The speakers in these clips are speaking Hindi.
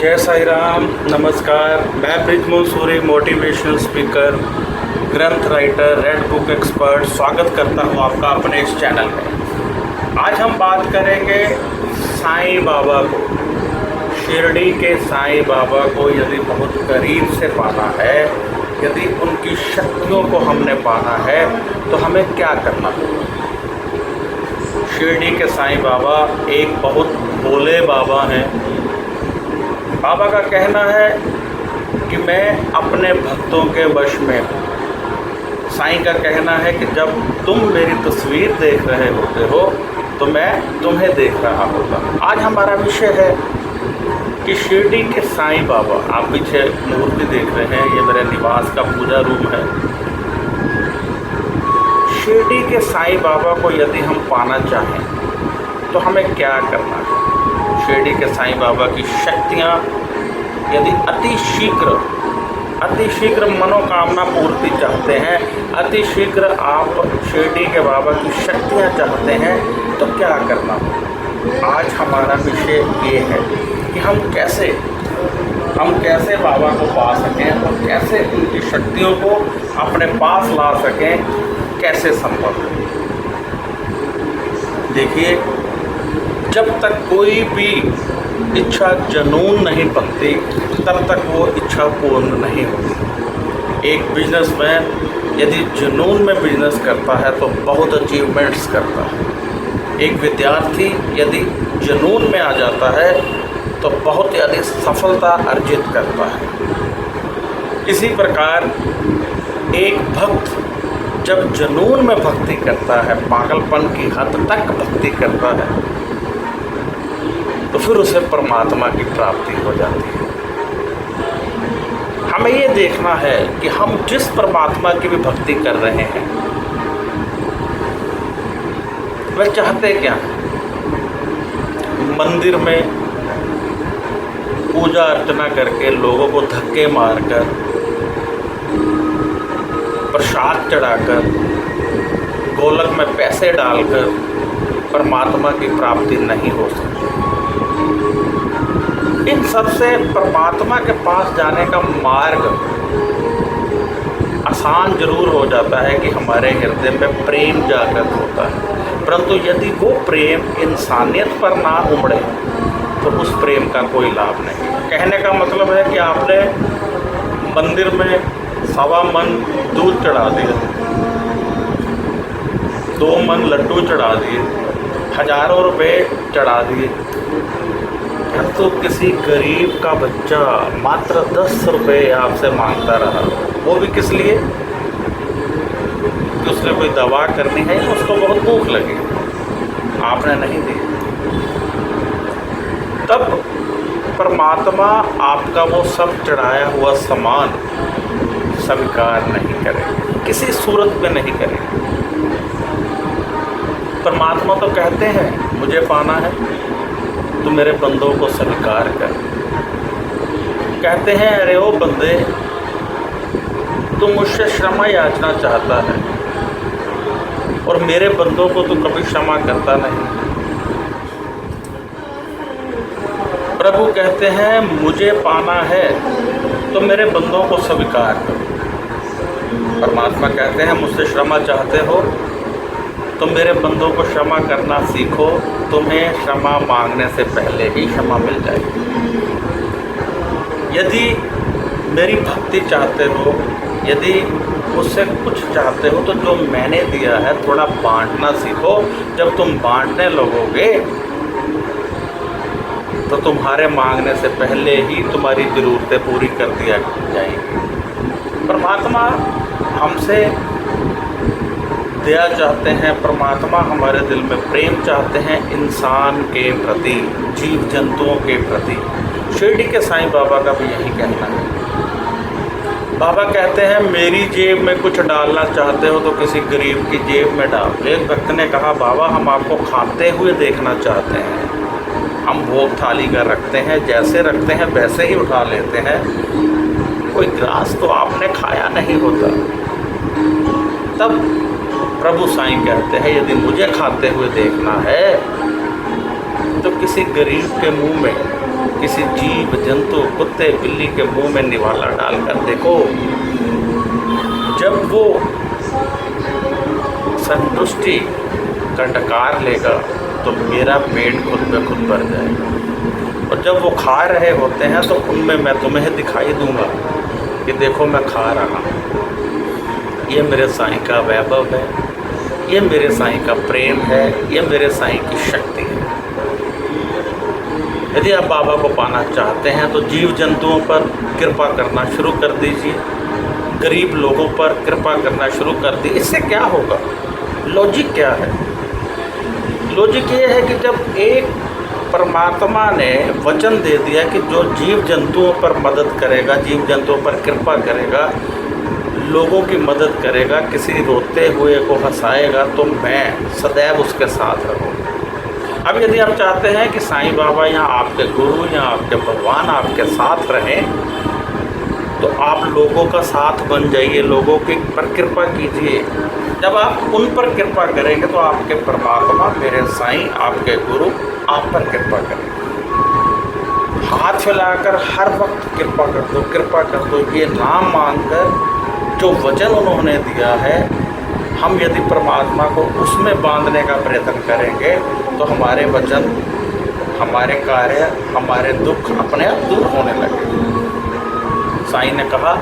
जय साई राम। नमस्कार। मैं ब्रिजमोहन सूरी, मोटिवेशनल स्पीकर, ग्रंथ राइटर, रेड बुक एक्सपर्ट, स्वागत करता हूँ आपका अपने इस चैनल में। आज हम बात करेंगे साईं बाबा को। शिरडी के साईं बाबा को यदि बहुत करीब से पाना है, यदि उनकी शक्तियों को हमने पाना है तो हमें क्या करना होगा। शिरडी के साईं बाबा एक बहुत भोले बाबा हैं। बाबा का कहना है कि मैं अपने भक्तों के वश में हूँ। साईं का कहना है कि जब तुम मेरी तस्वीर देख रहे होते हो तो मैं तुम्हें देख रहा होता। आज हमारा विषय है कि शिरडी के साईं बाबा, आप पीछे मूर्ति देख रहे हैं, ये मेरे निवास का पूजा रूम है। शिरडी के साईं बाबा को यदि हम पाना चाहें तो हमें क्या करना है। शिरडी के साईं बाबा की शक्तियाँ यदि अति शीघ्र मनोकामना पूर्ति चाहते हैं, अति शीघ्र आप शिरडी के बाबा की शक्तियाँ चाहते हैं तो क्या करना होगा। आज हमारा विषय ये है कि हम कैसे बाबा को पा सकें और कैसे उनकी शक्तियों को अपने पास ला सकें, कैसे संभव है। देखिए, जब तक कोई भी इच्छा जनून नहीं बनती तब तक वो इच्छा पूर्ण नहीं होती। एक बिजनेसमैन यदि जुनून में बिजनेस करता है तो बहुत अचीवमेंट्स करता है। एक विद्यार्थी यदि जुनून में आ जाता है तो बहुत ही अधिक सफलता अर्जित करता है। इसी प्रकार एक भक्त जब जुनून में भक्ति करता है, पागलपन की हद तक भक्ति करता है, तो फिर उसे परमात्मा की प्राप्ति हो जाती है। हमें ये देखना है कि हम जिस परमात्मा की भी भक्ति कर रहे हैं वह चाहते क्या है। मंदिर में पूजा अर्चना करके, लोगों को धक्के मारकर, प्रसाद चढ़ाकर, गोलक में पैसे डालकर परमात्मा की प्राप्ति नहीं हो सकती। इन सब से परमात्मा के पास जाने का मार्ग आसान जरूर हो जाता है कि हमारे हृदय में प्रेम जागृत होता है, परंतु यदि वो प्रेम इंसानियत पर ना उमड़े तो उस प्रेम का कोई लाभ नहीं। कहने का मतलब है कि आपने मंदिर में 1.25 मन दूध चढ़ा दिया, 2 मन लड्डू चढ़ा दिए, हजारों रुपए चढ़ा दिए, तो किसी गरीब का बच्चा मात्र 10 रुपये आपसे मांगता रहा, वो भी किस लिए कि उसने कोई दवा करनी है या उसको बहुत भूख लगी, आपने नहीं दी। तब परमात्मा आपका वो सब चढ़ाया हुआ सामान स्वीकार नहीं करेंगे, किसी सूरत में नहीं करेंगे। परमात्मा तो कहते हैं मुझे पाना है तो मेरे बंदों को स्वीकार कर। कहते हैं अरे ओ बंदे, तू मुझसे क्षमा याचना चाहता है और मेरे बंदों को तू कभी क्षमा करता नहीं। प्रभु कहते हैं मुझे पाना है तो मेरे बंदों को स्वीकार कर। परमात्मा कहते हैं मुझसे क्षमा चाहते हो तो मेरे बंदों को क्षमा करना सीखो, तुम्हें क्षमा मांगने से पहले ही क्षमा मिल जाएगी। यदि मेरी भक्ति चाहते हो, यदि मुझसे कुछ चाहते हो तो जो मैंने दिया है थोड़ा बांटना सीखो। जब तुम बांटने लगोगे तो तुम्हारे मांगने से पहले ही तुम्हारी ज़रूरतें पूरी कर दिया जाएंगी। परमात्मा हमसे दया चाहते हैं, परमात्मा हमारे दिल में प्रेम चाहते हैं इंसान के प्रति, जीव जंतुओं के प्रति। शिरडी के साईं बाबा का भी यही कहना है। बाबा कहते हैं मेरी जेब में कुछ डालना चाहते हो तो किसी गरीब की जेब में डाल। एक भक्त ने कहा बाबा हम आपको खाते हुए देखना चाहते हैं, हम भोग थाली का रखते हैं, जैसे रखते हैं वैसे ही उठा लेते हैं, कोई ग्रास तो आपने खाया नहीं होता। तब प्रभु साईं कहते हैं यदि मुझे खाते हुए देखना है तो किसी गरीब के मुंह में, किसी जीव जंतु कुत्ते बिल्ली के मुंह में निवाला डालकर देखो, जब वो संतुष्टि का डकार लेगा तो मेरा पेट खुद ब खुद भर जाएगा। और जब वो खा रहे होते हैं तो उनमें मैं तुम्हें दिखाई दूंगा कि देखो मैं खा रहा हूँ। ये मेरे साईं का वैभव है, ये मेरे साईं का प्रेम है, ये मेरे साईं की शक्ति है। यदि आप बाबा को पाना चाहते हैं तो जीव जंतुओं पर कृपा करना शुरू कर दीजिए, गरीब लोगों पर कृपा करना शुरू कर दी। इससे क्या होगा? लॉजिक क्या है? लॉजिक ये है कि जब एक परमात्मा ने वचन दे दिया कि जो जीव जंतुओं पर मदद करेगा, जीव जंतुओं पर कृपा करेगा, लोगों की मदद करेगा, किसी रोते हुए को हंसाएगा, तो मैं सदैव उसके साथ रहूँगा। अब यदि आप चाहते हैं कि साईं बाबा या आपके गुरु या आपके भगवान आपके साथ रहें, तो आप लोगों का साथ बन जाइए, लोगों की पर कृपा कीजिए। जब आप उन पर कृपा करेंगे तो आपके परमात्मा मेरे साईं, आपके गुरु आप पर कृपा करेंगे। हाथ फैलाकर हर वक्त कृपा कर दो, कृपा कर दो, ये नाम मानकर जो वचन उन्होंने दिया है, हम यदि परमात्मा को उसमें बांधने का प्रयत्न करेंगे तो हमारे वचन, हमारे कार्य, हमारे दुख अपने आप दूर होने लगेंगे। साईं ने कहा,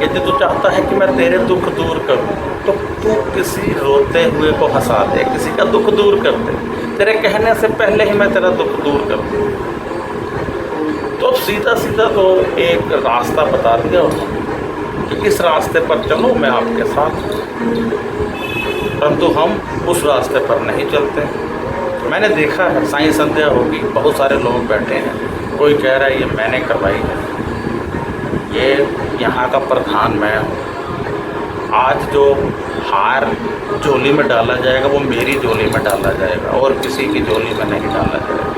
यदि तू चाहता है कि मैं तेरे दुख दूर करूं तो तू किसी रोते हुए को हंसा दे, किसी का दुख दूर कर दे। तेरे कहने से पहले ही मैं तेरा दुख दूर कर दूँ। तो सीधा सीधा तो एक रास्ता बता दिया कि इस रास्ते पर चलो, मैं आपके साथ, परंतु हम उस रास्ते पर नहीं चलते। मैंने देखा है, साईं संध्या होगी, बहुत सारे लोग बैठे हैं, कोई कह रहा है ये मैंने करवाई है, ये यहाँ का प्रधान मैं हूँ, आज जो हार झोली में डाला जाएगा वो मेरी झोली में डाला जाएगा और किसी की झोली में नहीं डाला जाएगा।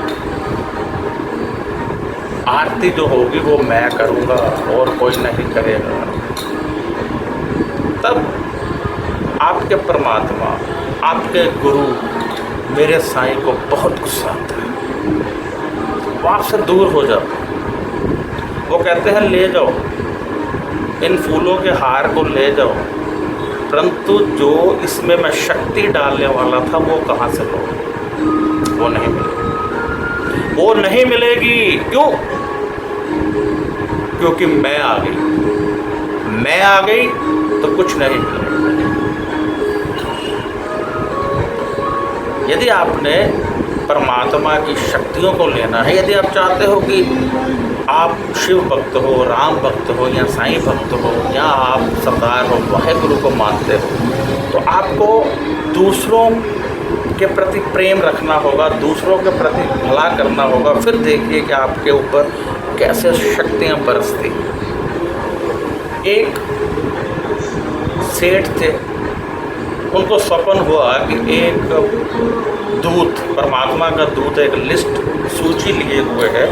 आरती जो होगी वो मैं करूँगा और कोई नहीं करेगा। तब आपके परमात्मा, आपके गुरु मेरे साईं को बहुत गुस्सा आता है, वो आपसे दूर हो जाते हैं। वो कहते हैं ले जाओ, इन फूलों के हार को ले जाओ, परंतु जो इसमें मैं शक्ति डालने वाला था वो कहाँ से लो? वो नहीं मिलेगी, वो नहीं मिलेगी। क्यों? क्योंकि मैं आ गई, मैं आ गई तो कुछ नहीं मिलेगा। यदि आपने परमात्मा की शक्तियों को लेना है, यदि आप चाहते हो कि आप शिव भक्त हो, राम भक्त हो या साईं भक्त हो या आप सरदार हो, वाहेगुरु को मानते हो, तो आपको दूसरों के प्रति प्रेम रखना होगा, दूसरों के प्रति भला करना होगा। फिर देखिए कि आपके ऊपर कैसे शक्तियाँ बरसती। एक सेठ थे, उनको स्वप्न हुआ कि एक दूत, परमात्मा का दूत एक लिस्ट, सूची लिए हुए है।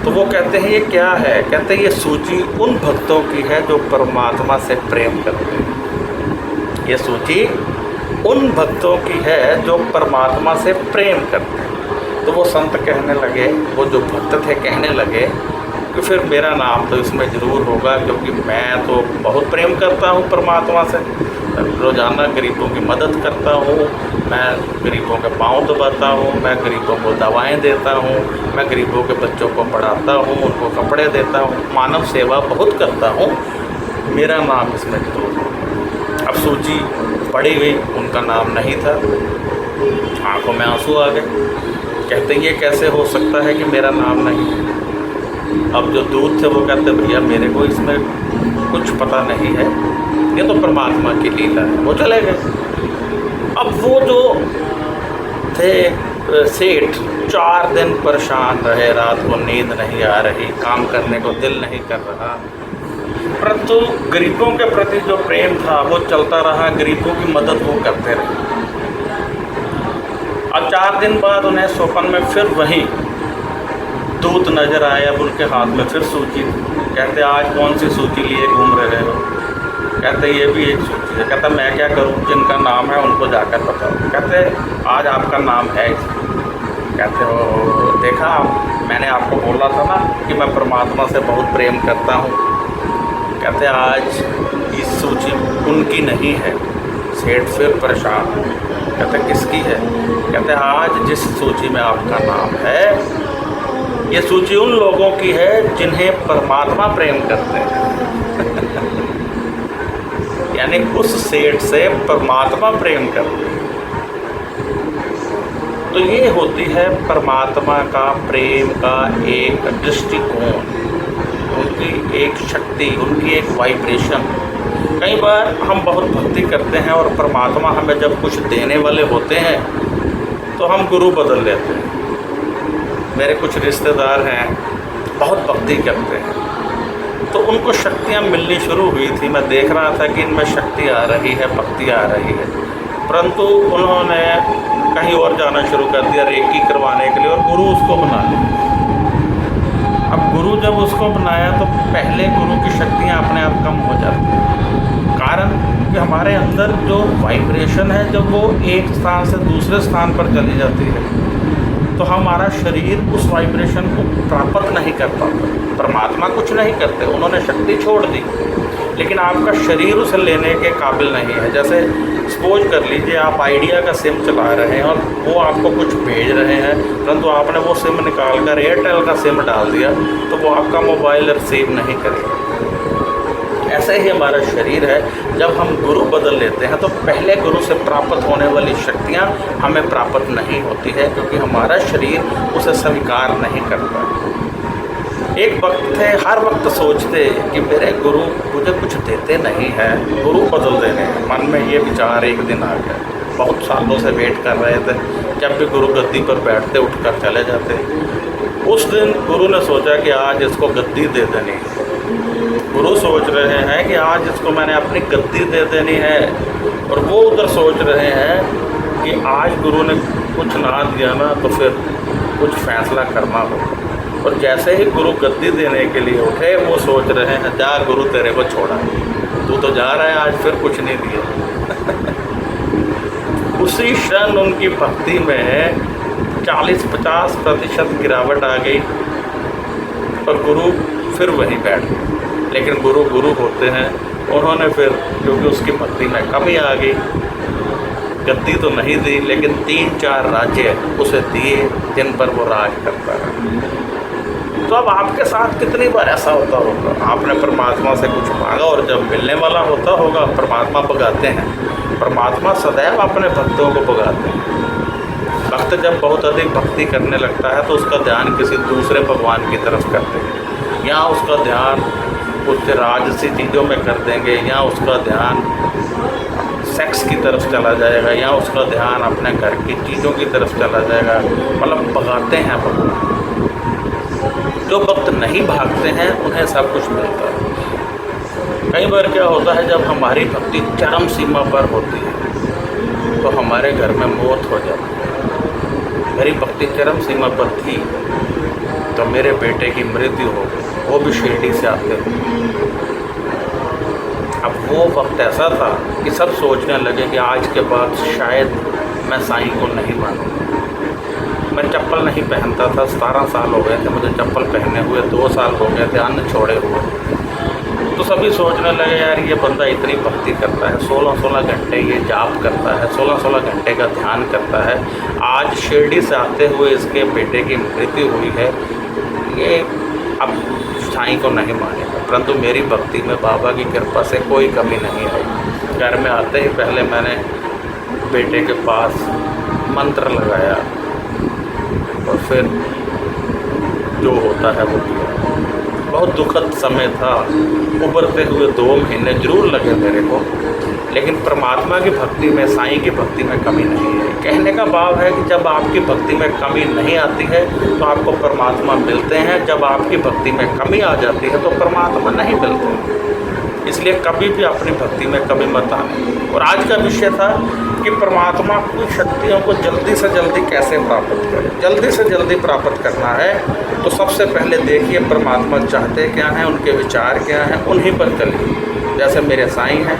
तो वो कहते हैं ये क्या है? कहते हैं ये सूची उन भक्तों की है जो परमात्मा से प्रेम करते हैं। ये सूची उन भक्तों की है जो परमात्मा से प्रेम करते हैं। तो वो संत कहने लगे, वो जो भक्त थे कहने लगे कि फिर मेरा नाम तो इसमें ज़रूर होगा, क्योंकि मैं तो बहुत प्रेम करता हूँ परमात्मा से, रोज़ाना गरीबों की मदद करता हूँ, मैं गरीबों के पाँव दबाता हूँ, मैं गरीबों को दवाएं देता हूँ, मैं गरीबों के बच्चों को पढ़ाता हूँ, उनको कपड़े देता हूँ, मानव सेवा बहुत करता हूँ, मेरा नाम इसमें जरूर होगा। अब सूची पड़ी गई, उनका नाम नहीं था, आंखों में आंसू आ गए। कहते ये कैसे हो सकता है कि मेरा नाम नहीं है? अब जो दूत थे वो कहते भैया मेरे को इसमें कुछ पता नहीं है, ये तो परमात्मा की लीला है। वो चले गए। अब वो जो थे सेठ 4 दिन परेशान रहे, रात को नींद नहीं आ रही, काम करने को दिल नहीं कर रहा, परंतु गरीबों के प्रति जो प्रेम था वो चलता रहा, गरीबों की मदद वो करते रहे। अब 4 दिन बाद उन्हें स्वप्न में फिर वही दूत नजर आए। अब उनके हाथ में फिर सूची। कहते आज कौन सी सूची लिए घूम रहे हो? कहते ये भी एक सूची है। कहता मैं क्या करूं, जिनका नाम है उनको जाकर बताओ। कहते आज आपका नाम है इसमें। कहते हो देखा, मैंने आपको बोला था ना कि मैं परमात्मा से बहुत प्रेम करता हूँ। कहते आज इस सूची उनकी नहीं है। सेठ फिर परेशान। कहते किसकी है? कहते आज जिस सूची में आपका नाम है, ये सूची उन लोगों की है जिन्हें परमात्मा प्रेम करते हैं। यानी उस सेठ से परमात्मा प्रेम करते हैं। तो ये होती है परमात्मा का प्रेम का एक दृष्टिकोण, उनकी एक शक्ति, उनकी एक वाइब्रेशन। कई बार हम बहुत भक्ति करते हैं और परमात्मा हमें जब कुछ देने वाले होते हैं तो हम गुरु बदल लेते हैं। मेरे कुछ रिश्तेदार हैं, बहुत भक्ति करते हैं, तो उनको शक्तियाँ मिलनी शुरू हुई थी। मैं देख रहा था कि इनमें शक्ति आ रही है, भक्ति आ रही है, परंतु उन्होंने कहीं और जाना शुरू कर दिया रेकी करवाने के लिए, और गुरु उसको बना लिया। अब गुरु जब उसको बनाया तो पहले गुरु की शक्तियाँ अपने आप कम हो जाती हैं। कारण कि हमारे अंदर जो वाइब्रेशन है, जब वो एक स्थान से दूसरे स्थान पर चली जाती है तो हमारा शरीर उस वाइब्रेशन को प्राप्त नहीं कर पाता। परमात्मा कुछ नहीं करते, उन्होंने शक्ति छोड़ दी, लेकिन आपका शरीर उसे लेने के काबिल नहीं है। जैसे सपोज कर लीजिए आप आइडिया का सिम चला रहे हैं और वो आपको कुछ भेज रहे हैं, परंतु आपने वो सिम निकाल कर एयरटेल का सिम डाल दिया तो वो आपका मोबाइल रिसीव नहीं करेगा। ऐसे ही हमारा शरीर है, जब हम गुरु बदल लेते हैं तो पहले गुरु से प्राप्त होने वाली शक्तियाँ हमें प्राप्त नहीं होती है, क्योंकि हमारा शरीर उसे स्वीकार नहीं करता। एक वक्त थे, हर वक्त सोचते कि मेरे गुरु मुझे कुछ देते नहीं हैं, गुरु बदल देने हैं। मन में ये विचार एक दिन आ गया। बहुत सालों से वेट कर रहे थे, जब भी गुरु गद्दी पर बैठते उठकर चले जाते। उस दिन गुरु ने सोचा कि आज इसको गद्दी दे देनी है। गुरु सोच रहे हैं कि आज इसको मैंने अपनी गद्दी दे देनी है, और वो उधर सोच रहे हैं कि आज गुरु ने कुछ ना दिया ना तो फिर कुछ फैसला करना होगा। और जैसे ही गुरु गद्दी देने के लिए उठे, वो सोच रहे हैं जा गुरु तेरे को छोड़ा, तू तो जा रहा है, आज फिर कुछ नहीं दिया। उसी क्षण उनकी भक्ति में 40-50% गिरावट आ गई और गुरु फिर वहीं बैठ गए। लेकिन गुरु गुरु होते हैं, उन्होंने फिर क्योंकि उसकी भक्ति में कमी आ गई, गद्दी तो नहीं दी, लेकिन 3-4 राज्य उसे दिए जिन पर वो राज करता रहा। तो अब आपके साथ कितनी बार ऐसा होता होगा, आपने परमात्मा से कुछ मांगा और जब मिलने वाला होता होगा परमात्मा भगाते हैं। परमात्मा सदैव अपने भक्तों को भगाते हैं। भक्त जब बहुत अधिक भक्ति करने लगता है तो उसका ध्यान किसी दूसरे भगवान की तरफ करते हैं, या उसका ध्यान कुछ राजसी चीज़ों में कर देंगे, या उसका ध्यान सेक्स की तरफ चला जाएगा, या उसका ध्यान अपने घर की चीज़ों की तरफ चला जाएगा। मतलब भगाते हैं भगवान। जो भक्त नहीं भागते हैं उन्हें सब कुछ मिलता है। कई बार क्या होता है, जब हमारी भक्ति चरम सीमा पर होती है तो हमारे घर में मौत हो जाती है। मेरी भक्ति चरम सीमा पर थी तो मेरे बेटे की मृत्यु हो गई, वो भी शिरडी से आते हुए। अब वो वक्त ऐसा था कि सब सोचने लगे कि आज के बाद शायद मैं साईं को नहीं मानूंगा। मैं चप्पल नहीं पहनता था, 17 साल हो गए थे मुझे चप्पल पहने हुए, 2 साल हो गए थे अन्न छोड़े हुए। तो सभी सोचने लगे यार ये बंदा इतनी भक्ति करता है, 16-16 घंटे ये जाप करता है, 16-16 घंटे का ध्यान करता है, आज शिरडी से आते हुए इसके बेटे की मृत्यु हुई है, ये अब साईं को नहीं मानेगा। परंतु मेरी भक्ति में बाबा की कृपा से कोई कमी नहीं आई। घर में आते ही पहले मैंने बेटे के पास मंत्र लगाया और फिर जो होता है वो किया। बहुत दुखद समय था, उभरते हुए 2 महीने जरूर लगे मेरे को, लेकिन परमात्मा की भक्ति में, साईं की भक्ति में कमी नहीं है। कहने का भाव है कि जब आपकी भक्ति में कमी नहीं आती है तो आपको परमात्मा मिलते हैं, जब आपकी भक्ति में कमी आ जाती है तो परमात्मा नहीं मिलते। इसलिए कभी भी अपनी भक्ति में कमी मत आने। और आज का विषय था कि परमात्मा की शक्तियों को जल्दी से जल्दी कैसे प्राप्त करें। जल्दी से जल्दी प्राप्त करना है तो सबसे पहले देखिए परमात्मा चाहते क्या हैं, उनके विचार क्या हैं, उन्हीं पर चलिए। जैसे मेरे साईं हैं,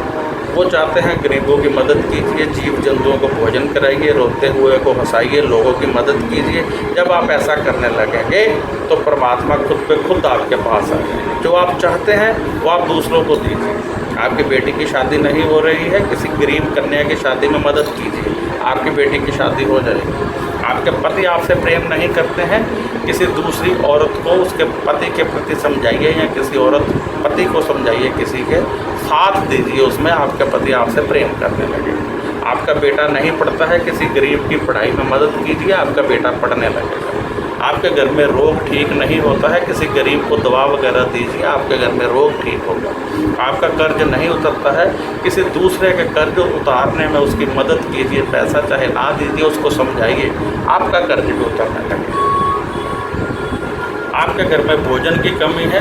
वो चाहते हैं गरीबों की मदद कीजिए, जीव जंतुओं को भोजन कराइए, रोते हुए को हंसाइए, लोगों की मदद कीजिए। जब आप ऐसा करने लगेंगे तो परमात्मा खुद पे खुद आपके पास आ जाएंगे। जो आप चाहते हैं वो आप दूसरों को दीजिए। आपकी बेटी की शादी नहीं हो रही है, किसी गरीब कन्या की शादी में मदद कीजिए, आपकी बेटी की शादी हो जाएगी। आपके पति आपसे प्रेम नहीं करते हैं, किसी दूसरी औरत को उसके पति के प्रति समझाइए, या किसी औरत पति को समझाइए, किसी के साथ दीजिए, उसमें आपके पति आपसे प्रेम करने लगे। आपका बेटा नहीं पढ़ता है, किसी गरीब की पढ़ाई में मदद कीजिए, आपका बेटा पढ़ने लगेगा। आपके घर में रोग ठीक नहीं होता है, किसी गरीब को दवा वगैरह दीजिए, आपके घर में रोग ठीक होगा। आपका कर्ज नहीं उतरता है, किसी दूसरे के कर्ज उतारने में उसकी मदद कीजिए, पैसा चाहे ना दीजिए, उसको समझाइए, आपका कर्ज भी उतरने लगेगा। आपके घर में भोजन की कमी है,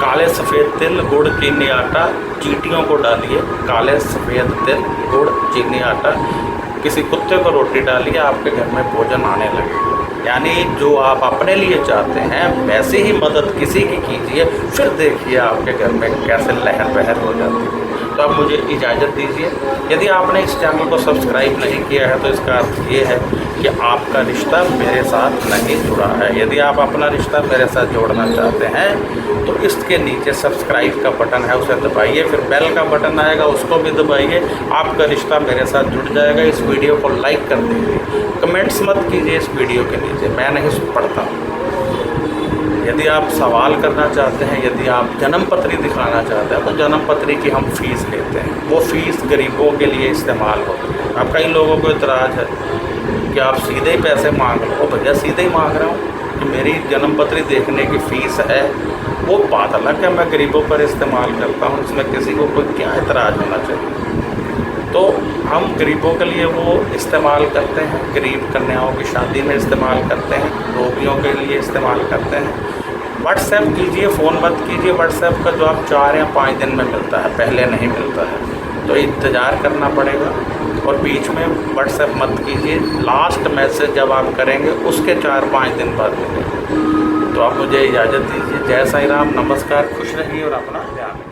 काले सफ़ेद तिल गुड़ चीनी आटा चींटियों को डालिए, काले सफ़ेद तिल गुड़ चीनी आटा किसी कुत्ते को रोटी डालिए, आपके घर में भोजन आने लगेगा। यानी जो आप अपने लिए चाहते हैं वैसे ही मदद किसी की कीजिए, फिर देखिए आपके घर में कैसे लहर बहर हो जाती है। तो आप मुझे इजाज़त दीजिए। यदि आपने इस चैनल को सब्सक्राइब नहीं किया है तो इसका अर्थ ये है कि आपका रिश्ता मेरे साथ नहीं जुड़ा है। यदि आप अपना रिश्ता मेरे साथ जोड़ना चाहते हैं तो इसके नीचे सब्सक्राइब का बटन है, उसे दबाइए, फिर बेल का बटन आएगा, उसको भी दबाइए। आपका रिश्ता मेरे साथ जुड़ जाएगा। इस वीडियो को लाइक कर दीजिए, कमेंट्स मत कीजिए इस वीडियो के नीचे, मैं नहीं पढ़ता। यदि आप सवाल करना चाहते हैं, यदि आप जन्म पत्री दिखाना चाहते हैं तो जन्म पत्री की हम फ़ीस लेते हैं, वो फ़ीस गरीबों के लिए इस्तेमाल होती है। अब कई लोगों को इतराज़ है कि आप सीधे ही पैसे मांग लो। भैया सीधे ही मांग रहा हूँ कि मेरी जन्म पत्री देखने की फ़ीस है, वो बात अलग है, मैं गरीबों पर इस्तेमाल करता हूँ, इसमें किसी को कोई क्या इतराज़ होना चाहिए। तो हम गरीबों के लिए वो इस्तेमाल करते हैं, गरीब कन्याओं की शादी में इस्तेमाल करते हैं, रोगियों के लिए इस्तेमाल करते हैं। व्हाट्सएप कीजिए, फ़ोन मत कीजिए। व्हाट्सएप का जवाब 4 या 5 दिन में मिलता है, पहले नहीं मिलता है, तो इंतज़ार करना पड़ेगा। और बीच में व्हाट्सएप मत कीजिए, लास्ट मैसेज जब आप करेंगे उसके 4-5 दिन बाद मिलेगा। तो आप मुझे इजाज़त दीजिए। जय साईं राम, नमस्कार, खुश रहिए और अपना ध्यान रखिए।